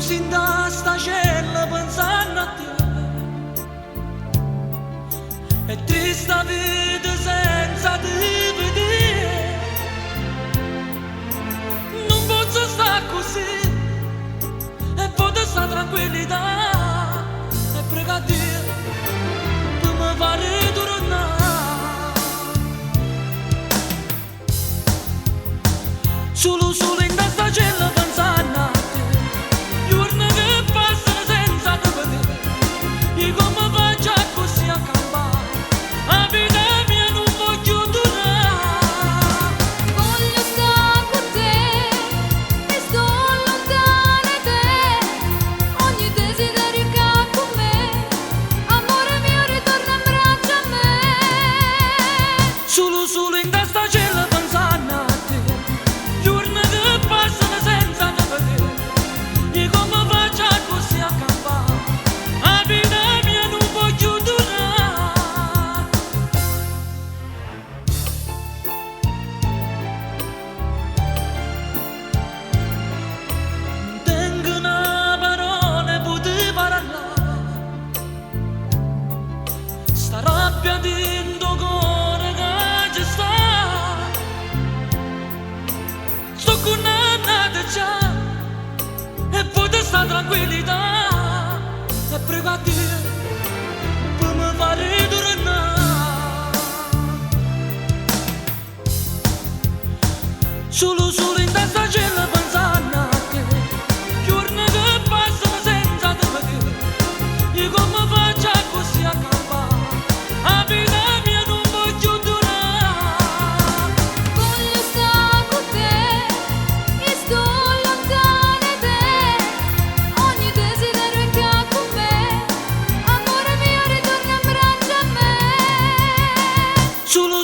sin da sta cella pensando a te. È triste la vita senza te vedere. Non posso stare così e poter stare tranquillità. E prega Dio per mi fare tornare. Solo in sta cella pensando a te. Giorni che passano senza te vedere. E come faccio così a campare? La vita mia non voglio durare. Voglio stare con te e sto lontano da te. Ogni desiderio che ha con me, amore mio ritorna in braccio a me. Solo in sta cella pensando a te. Giorni che passano senza te vedere. E come faccio così a campare? La vita mia non voglio durare. Tengo una parola poter parlare. Sta rabbia dentro cuore che ci sta. Sto condannata già e poter stare tranquillità. E prego a Dio per mi fare tornare. Solo in sta cella pensando a te. Giorni che passano senza te vedere. E come faccio così a campare? La vita mia non voglio durare. Voglio stare con te e sto lontano da te. Ogni desiderio che ha con me, amore mio ritorna in braccio a me. Solo